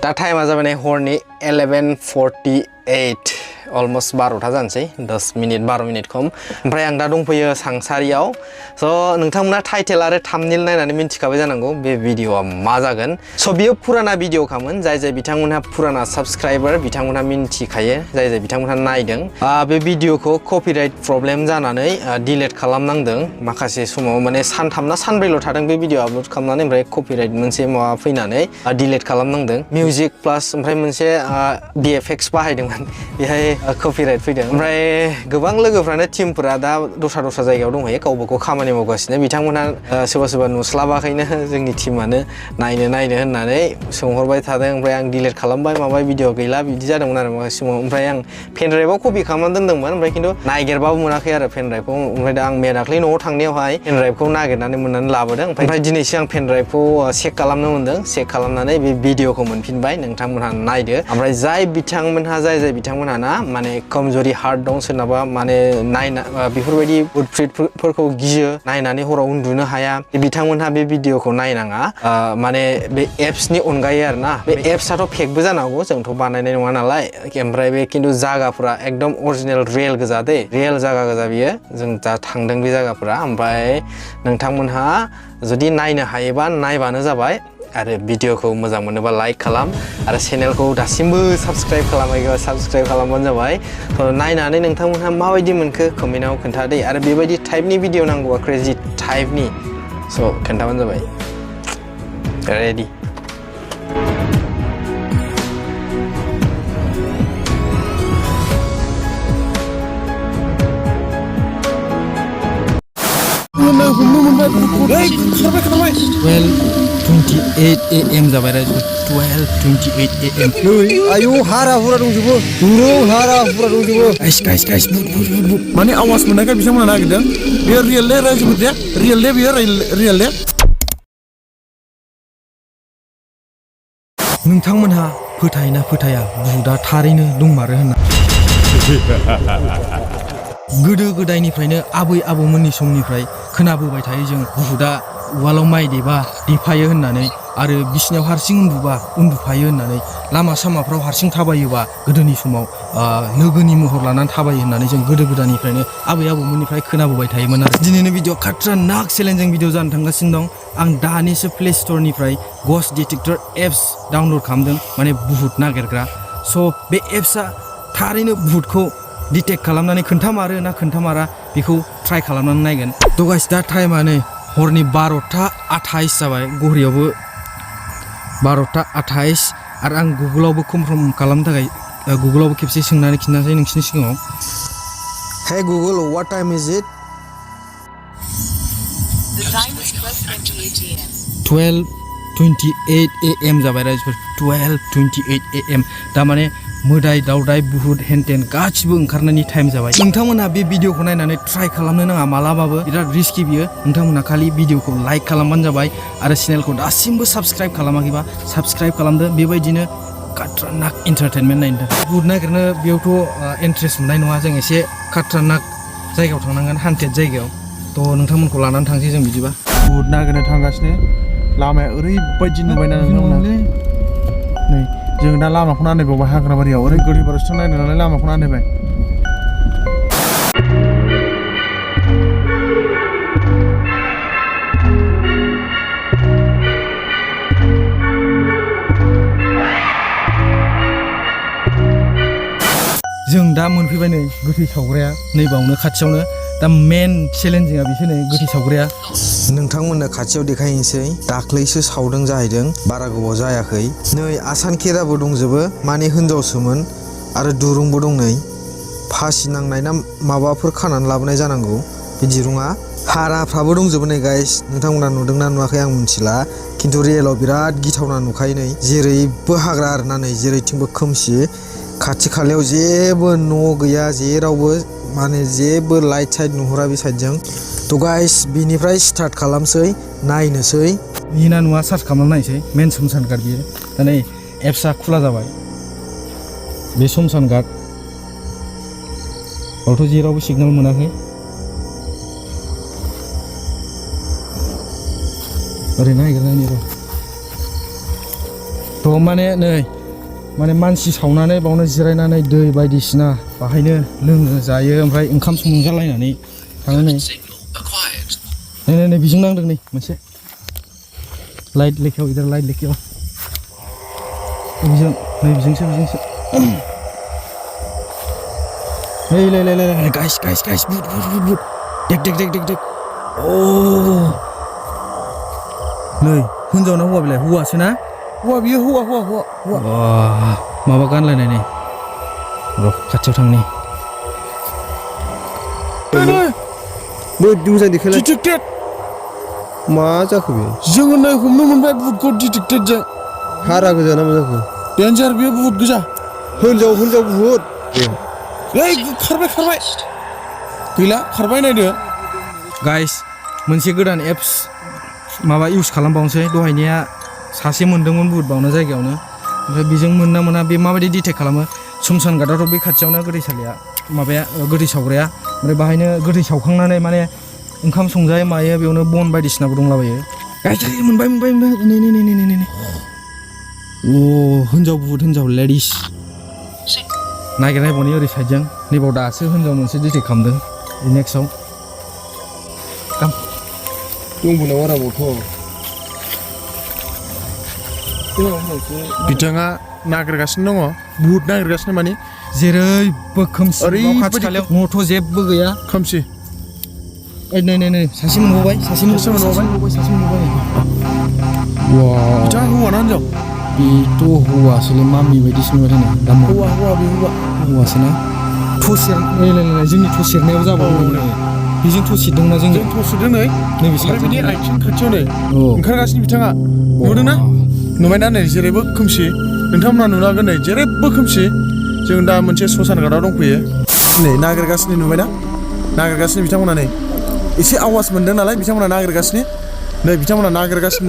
दा टाइमा जाबाय हरनि 11:48 अलमोस्ट 12टा जानोसै 10 मिनिट 12 मिनिट खम ओमफ्राय आं दा दंफैयो सांसारियाव स' नोंथांमोना टाइटेल आरो थाम्बनेल नायनानै मिन्थिखाबाय जानांगौ बे भिडिअआ मा जागोन स' बियो फुराना भिडिअखामोन जाय बिथांमोनहा फुराना साबस्क्राइबार बिथांमोनहा मिन्थिखायो जाय बिथांमोनहा नायदों बे भिडिअखौ कपिराइट प्रब्लेम जानानै डिलीट खालामनांदों माखासे समाव माने सानथाम ना सानब्रैल' थादों बे भिडिअ आपल'ड खालामनानै ओमफ्राय कपिराइट मोनसे माबा फैनानै डिलीट खालामनांदों मिउजिक प्लास ओमफ्राय मोनसे VFX बाहायदोंमोन बेहाय कपिराइट फैदों ओमफ्राय गोबां लोगोफ्रानो टिमफोरा दा दस्रा जायगायाव दंहैयो गावबा गाव खामानि मावगासिनो बिथांमोनहा सोरबा नुस्लाबाखैनो जोंनि टिमानो नायनो होननानै सोंहरबाय थादों ओमफ्राय आं डिलीट खालामबाय माबाय भिडिअ गैला बिदि जादोंमोन आरो माखासे समाव ओमफ्राय आं पेनड्राइभआव कपि खालामनानै दोनदोंमोन ओमफ्राय खिन्थु नागिरबाबो मोनाखै आरो पेनड्राइभखौ ओमफ्राय दा आं दाख्लै न'आव थांनायावहाय पेनड्राइभखौ नागिरनानै मोननानै लाबोदों ओमफ्राय दिनैसो आं पेनड्राइभखौ चेक खालामनो मोनदों चेक खालामनानै बे भिडिअखौ मोनफिनबाय नोंथांमोनहा नायदो ओमफ्राय जाय बिथांमोनहा ना माने कमजोरि हार्ट दं सोरनाबा माने नायना बेफोरबायदि उदफ्रिदफोरखौ गियो नायनानै हराव उन्दुनो हाया बिथांमोनहा बे भिडिअखौ नायनाङा माने बे एप्सनि अनगायै आरोना बे एप्सआथ' फेकबो जानो हागौ जोंथ' बानायनाय नङा नालाय ओमफ्राय बे खिन्थु जागाफोरा एकदम अरिजिनेल रियेल गोजा दे रियेल जागा गोजा बियो जों दा थांदों बे जागाफोरा ओमफ्राय नोंथांमोनहा जुदि नायनो हायोबा नायबानो जाबाय आरो भिडिअखौ मोजां मोनोबा लाइक खालाम आरो चेनेलखौ दासिमबो साबस्क्राइब खालामाखैबा साबस्क्राइब खालामबानो जाबाय नायनानै नोंथांमोनहा माबायदि मोनखो कमेन्टआव खोन्थादे आरो बेबायदि टाइपनि भिडिअ नांगौबा क्रेजि टाइपनि स' खोन्थाबानो जाबाय रेडि Well, 28 AM जाबाय रायजो 12:28 AM आयौ हारा हुरा दंजोबो हारा हुरा दंजोबो गाइस बुट माने आवाज मोननायखाय बिथांमोना नागिरदों बेयो रियेल दे रायजो दे बियो रियेल दे नोंथांमोनहा फोथायना फोथाया बुहुदा थारैनो दंमारो होनना गोदो गोदायनिफ्रायनो आबै आबौमोननि समनिफ्राय खोनाबोबाय थायो जों बुहुदा उवालाव माइ देफायो होननानै आरो बिसिनायाव हारसिं उन्दुफायो होननानै लामा सामाफ्राव हारसिं थाबायोबा गोदोनि समाव लोगोनि महर लानानै थाबायो होननानै जों गोदो गोदायनिफ्रायनो आबै आबौमोननिफ्राय खोनाबोबाय थायोमोन आरो दिनैनि भिडिअ खाट्रानाक चेलेन्जिं भिडिअ जानो थांगासिनो दं आं दानिसो प्ले स्ट'रनिफ्राय गस्ट डिटेक्टर एप्स डाउनलड खालामदों माने बुहुत नागिरग्रा स' बे एप्सआ थारैनो बुहुतखौ डिटेक्ट खालामनानै खोन्थामारो ना खोन्थामारा बेखौ ट्राइ खालामनानै नायगोन थ' गाइस दा टाइमानो हरनि 12:28 जाबाय घरियावबो 12:28 आरो आं गुगोलावबो कनफार्म खालामनो थाखाय गुगोलावबो खेबसे सोंनानै खिन्थानोसै नोंसिनि सिगाङाव Hey Google, what time is it? The time is 12:28 AM. 12:28 AM जाबाय रायजोफोर 12:28 AM दा माने मोदाय दावदाय बुहुत हेनटेन गासिबो ओंखारनायनि टाइम जाबाय नोंथांमोनहा बे भिडिअखौ नायनानै ट्राइ खालामनो नाङा मालाबाबो बिराद रिस्कि बियो नोंथांमोनहा खालि भिडिअखौ लाइक खालामबानो जाबाय आरो चेनेलखौ दासिमबो साबस्क्राइब खालामाखैबा साबस्क्राइब खालामदो बेबायदिनो खाट्रानाक एन्टारटेनमेन्ट नायनो थाखाय बुहुत नागिरनो बेयावथ' इन्ट्रेस्ट मोननाय नङा जों एसे खाट्रानाक जायगायाव थांनांगोन हान्टेड जायगायाव थ' नोंथांमोनखौ लानानै थांसै जों बिदिबा बुहुत नागिरनो थांगासिनो लामाया ओरैबायदि नुबायना नोंथांमोना नै जों दा लामाखौ नायबावबाय हाग्राबारियाव ओरै गोरिबारसो नायदों नालाय लामाखौ नायबाय जों दा मोनफैबाय नै गोथै सावग्राया नैबावनो खाथियावनो दा मेन चेलेन्जिंआ बिसो नै गोथै सावग्राया नोंथांमोननो खाथियाव देखायनोसै दाख्लैसो सावदों जाहैदों बारा गोबाव जायाखै नै आसान खेराबो दंजोबो माने हिनजावसोमोन आरो दुरुंबो दं नै फासि नांनाय ना माबाफोर खानानै लाबोनाय जानांगौ बे दिरुङा हाराफ्राबो दंजोबो नै गाइस नोंथांमोना नुदोंना नुवाखै आं मिथिला खिन्थु रियेलाव बिराद गिथावना नुखायो नै जेरैबो हाग्रा आरोना नै जेरैथिंबो खोमसि खाथि खालायाव जेबो न' गैया जेरावबो माने जेबो लाइट साइट नुहुरा बे साइडजों थ' गाइस बिनिफ्राय स्टार्ट खालामसै नायनोसै बिना नुवा सार्च खालामनानै नायसै मेन समसान गार्ड बियो दा नै एप्सआ खुला जाबाय बे समसान गार्ड बावथ' जेरावबो सिगनेल मोनाखै ओरै नागिरनायनि र' थ' माने नै माने मानसि सावनानै बावनो जिरायनानै दै बायदिसिना बाहायनो लोङो जायो ओमफ्राय ओंखाम संजालायनानै थाङो नै नै बिजों नांदों नै मोनसे लाइट लेखायाव इधर लाइट लेखायाव बिजों नै बिजोंसो नै गाइस बुट देख अ नै हिनजाव ना हौवा बेलाय हौवासो ना हौवा बियो हौवा माबा गानलायनाय नै र' खाथियाव थांनि मोजां देखायलाय डिटेक्टेड मा जाखो बे जोङो नै हमनो मोनबाय बुटखौ डिटेक्टेड जों हारा गोजा ना मा जाखो डेन्जार बियो बुट गोजा हिनजाव बुहुद खारबाय गैला खारबाय नायदो गाइस मोनसे गोदान एप्स माबा इउज खालामबावनोसै दहायनिया सासे मोनदोंमोन बुट बावनो जायगायावनो ओमफ्राय बेजों मोना बे माबायदि डिटेक्ट खालामो सुमसान घाटआवथ' बे खाथियावनो गोथैसालिया माबाया गोथै सावग्राया ओमफ्राय बाहायनो गोथै सावखांनानै माने ओंखाम संजायो मायो बेयावनो बन बायदिसिनाबो दंलाबायो गाइस मोनबाय नै अ हिनजाव लेडिस नागिरनायबावनि ओरै साइडजों नैबाव दासो हिनजाव मोनसे डिटेक्ट खालामदों नेक्स्टआव दंबो नामा रावबोथ' बिथाङा नागिरगासिनो दङ बुट नागिरगासिनो माने जेरैबो खोमसि खाथि खालायाव न'थ' जेबो गैया खोमसि नै सासे मोनबावबाय बिथाङा हौवा ना हिनजाव बेथ' हौवासोलै मामि बायदिसो नुबाय थानो हौवासो ना जोंनि थ' सेरनायाव जाबावो बेजों थ' सेरदोंना जों थ' सेरदों नै नैबे बिदि आथिं खाथियाव नै ओंखारगासिनो बिथाङा नुदोंना नुबायना नै जेरैबो खोमसि नोंथांमोना नुनो हागोन नै जेरैबो खोमसि जों दा मोनसे ससान घाटआव दंफैयो नै नागिरगासिनो नुबायना नागिरगासिनो बिथांमोना नै एसे आवाज मोनदों नालाय बिथांमोना नागिरगासिनो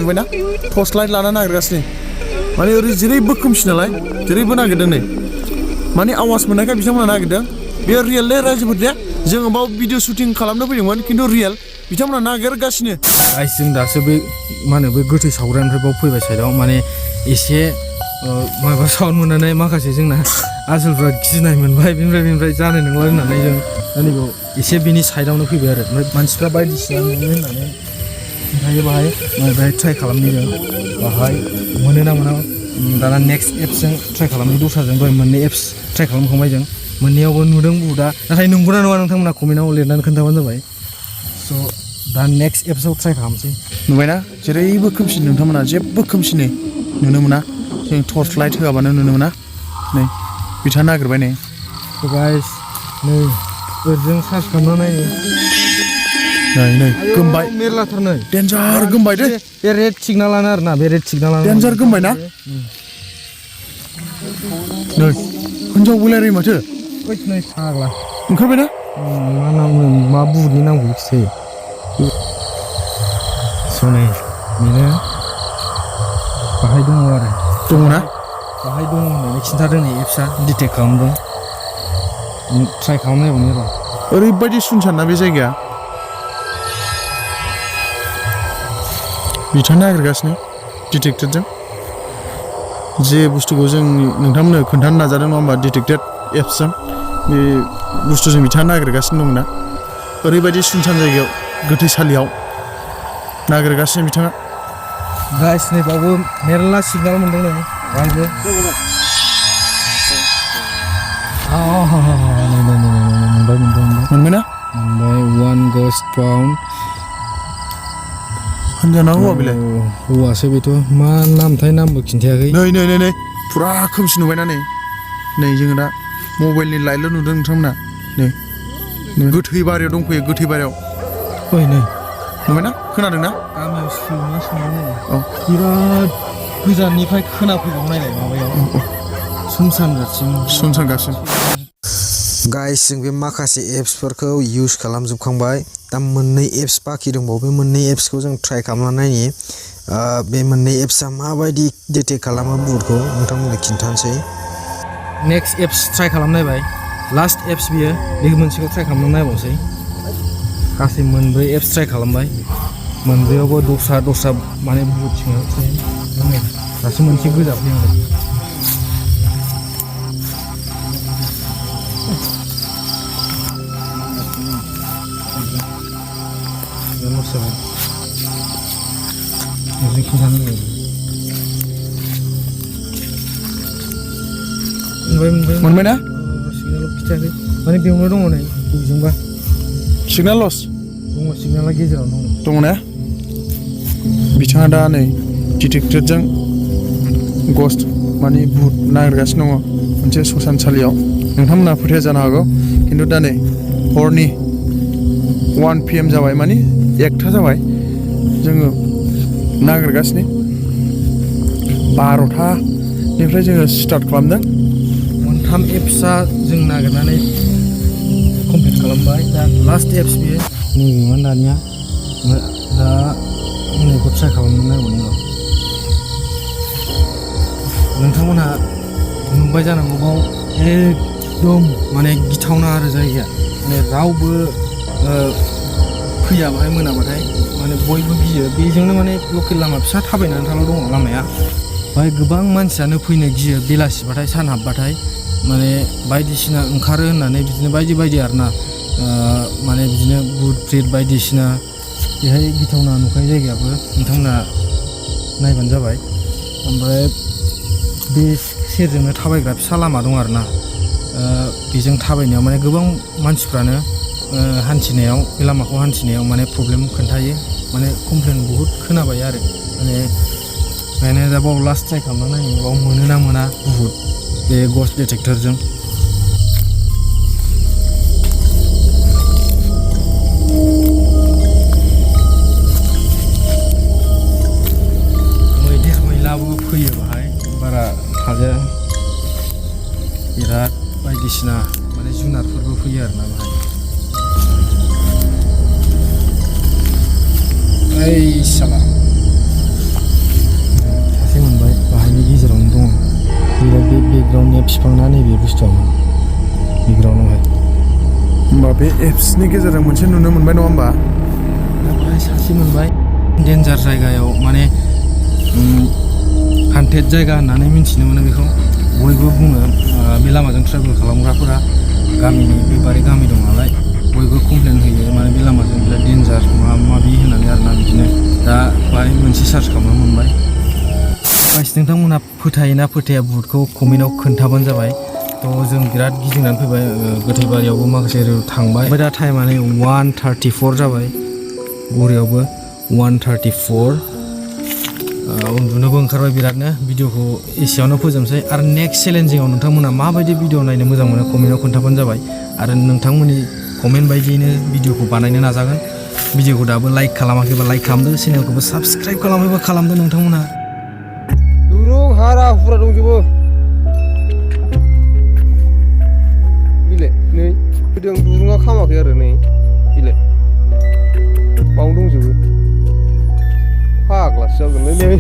नुबायना टर्च लाइट लाना नागिरगासिनो माने ओरै जेरैबो खोमसि नालाय जेरैबो नागिरदों नै माने आवाज मोननायखाय बिथांमोना नागिरदों बेयो रियेल रायजोफोर दे जोङो बाव भिडिअ शुटिं खालामनो फैदोंमोन खिन्थु रियेल बिथांमोना नागिरगासिनो जों दासो बे मा होनो बे गोथै सावग्रानिफ्राय बाव फैबाय साइडआव माने एसे माबा साउन्ड मोननानै माखासे जोंना आसोलफ्रा गिनाय मोनबाय बेनिफ्राय जानाय नंला होननानै जों दा नैबाव एसे बिनि साइडआवनो फैबाय आरो ओमफ्राय मानसिफ्रा बायदिसिना नुयो होननानै ओमफ्राय बाहाय ट्राइ खालामनि जों बाहाय मोनो ना मोना दाना नेक्स्ट एप्सजों ट्राइ खालामनि दस्राजों दहाय मोननै एप्स ट्राइ खालामखांबाय जों मोननैयावबो नुदों बुटआ नाथाय नंगौना नङा नोंथांमोना कमेन्टआव लिरनानै खोन्थाबानो जाबाय स' दा नेक्स्ट एप्सआव ट्राइ खालामसै नुबायना जेरैबो खोमसि नोंथांमोना जेबो खोमसि नै नुनो मोना जों टर्च लाइट होआबानो नुनो मोना नै बिथाङा नागिरबाय नै गाइस नै ओरैजों सार्च खालामना नै गोमबाय मेरलाथार नै डेन्जार गोमबाय दे बे रेड सिगनालानो आरोना बे रेड सिगनालानो डेन्जार गोमबाय ना नै हिनजाव बोलायराय माथो नै फाग्ला ओंखारबाय ना मा नाम मा बुटनि नामखौ खिथायो स' नै बेनो बाहाय दङ आरो दङना बाहाय दङ होननानै खिन्थादों नै एप्सआ डिटेक्ट खालामदों ट्राइ खालामनायबावनि र' ओरैबायदि सुनसान ना बे जायगाया बिथाङा नागिरगासिनो डिटेक्टेडजों जे बुस्थुखौ जों नोंथांमोननो खोन्थानो नाजादों नङा होमबा डिटेक्टेड एप्सजों बे बुस्थुजों बिथाङा नागिरगासिनो दं ना ओरैबायदि सुनसान जायगायाव गोथैसालियाव नागिरगासिनो बिथाङा गाइस नै बावबो मेरला सिगनाल मोनदों नै बाहायबो मोनबायना वान गस्ट फाउन्ड होनजाना हौवा बेलाय हौवासो बेथ' मा नामथाय नामबो खिन्थायाखै नै फुरा खोमसि नुबायना नै जोङो दा मबाइलनि लाइटल' नुदों नोंथांमोना नै गोथै बारियाव दंफैयो गोथै बारियाव ओइ नै नुबायना खोनादोंना गामियाव सैमा सोंनाय बिराद गोजाननिफ्राय खोनाफैबावनाय माबायाव सुनसान गाइस जों बे माखासे एप्सफोरखौ इउज खालामजोबखांबाय दा मोननै एप्स बाखि दंबावो बे मोननै एप्सखौ जों ट्राइ खालामना नायनि बे मोननै एप्सआ माबायदि डिटेक्ट खालामो बुटखौ नोंथांमोननो खिन्थानोसै नेक्स्ट एप्स ट्राइ खालामनायबाय लास्ट एप्स बियो बे मोनसेखौ ट्राइ खालामना नायबावसै गासै मोनब्रै एप्स ट्राइ खालामबाय मोनब्रैयावबो दस्रा माने बुट सिङाव दासो मोनसे गोजा फैनांगौ लस जाबाय बिदि खिन्थानो लुबैयो मोनबाय ना सिगनेल खिथायाखै माने बेयावनो दङ नै बबेजोंबा सिगनेल लस दङ सिगनेला गेजेरावनो दङ ना बिथाङा दा नै डिटेक्टरजों गस्ट माने भुत नागिरगासिनो दङ मोनसे ससानसालियाव नोंथांमोनहा फोथाया जानो हागौ खिन्थु दा नै हरनि 1 PM जाबाय माने 1टा जाबाय जोङो नागिरगासिनो 12टानिफ्राय जोङो स्टार्ट खालामदों मोनथाम एप्सआ जों नागिरनानै कमप्लिट खालामबाय दा लास्ट एप्स बेयो नैबेमोन दानिया दा नैखौ ट्राइ खालामनो नांगौनि र' नोंथांमोनहा नुबाय जानांगौ बाव एकदम माने गिथावना आरो जायगाया माने रावबो फैया बाहाय मोनाबाथाय माने बयबो गियो बेजोंनो माने लकेल लामा फिसा थाबायनानै थांनो दङ लामाया बाहाय गोबां मानसियानो फैनो गियो बेलासिबाथाय सान हाबबाथाय माने बायदिसिना ओंखारो होननानै बिदिनो बायदि बायदि आरोना माने बिदिनो भुत प्रेत बायदिसिना बेहाय गिथावना नुखायो जायगायाबो नोंथांमोना नायबानो जाबाय ओमफ्राय बे सेरजोंनो थाबायग्रा फिसा लामा दं आरोना बेजों थाबायनायाव माने गोबां मानसिफ्रानो हान्थिनायाव बे लामाखौ हान्थिनायाव माने प्रब्लेम खोन्थायो माने कमप्लेन बहुद खोनाबाय आरो माने ओंखायनो दा बाव लास्ट ट्राइ खालामना नायनो बाव मोनो ना मोना बुहुद बे गस्ट डिटेक्टरजों मैदेर मैलाबो फैयो बाहाय बारा थाजाया बिराद बायदिसिना माने जुनारफोरबो फैयो आरोना बाहाय ओइ साला सासे मोनबाय बाहायनि गेजेरावनो दङ बे बेकग्राउन्डनिया बिफांना नैबे बुस्थुआमोन बेकग्राउन्डआवहाय होमबा बे एप्सनि गेजेरजों मोनसे नुनो मोनबाय नङा होमबा ओमफ्राय सासे मोनबाय डेन्जार जायगायाव माने हान्टेड जायगा होननानै मिथिनो मोनो बेखौ बयबो बुङो बे लामाजों ट्रेभेल खालामग्राफोरा गामिनि बे बारि गामि दं नालाय बयबो कमप्लेन होयो माने बे लामाजों बिराद डेन्जार माबि होननानै आरोना बिदिनो दा बाहाय मोनसे सार्च खालामना मोनबाय गाइस नोंथांमोनहा फोथायो ना फोथाया भुतखौ कमेन्टआव खोन्थाबानो जाबाय थ' जों बिराद गिदिंनानै फैबाय गोथैबारियावबो माखासे थांबाय ओमफ्राय दा टाइमा नै 1:34 जाबाय घरियावबो 1:34 उन्दुनोबो ओंखारबाय बिरादनो भिडिअखौ एसेयावनो फोजोबसै आरो नेक्स्ट चेलेन्जिंआव नोंथांमोना माबायदि भिडिअ नायनो मोजां मोनो कमेन्टआव खोन्थाबानो जाबाय आरो नोंथांमोननि कमेन्ट बायदियैनो भिडिअखौ बानायनो नाजागोन भिडिअखौ दाबो लाइक खालामाखैबा लाइक खालामदो चेनेलखौबो साबस्क्राइब खालामैबा खालामदो नोंथांमोना दुरुं हारा हुरा दंजोबो बिलाय नै फैदों दुरुङा खामाखै आरो नै बिलाय बावनो दंजोबो फाग्लासो जागोनलै नै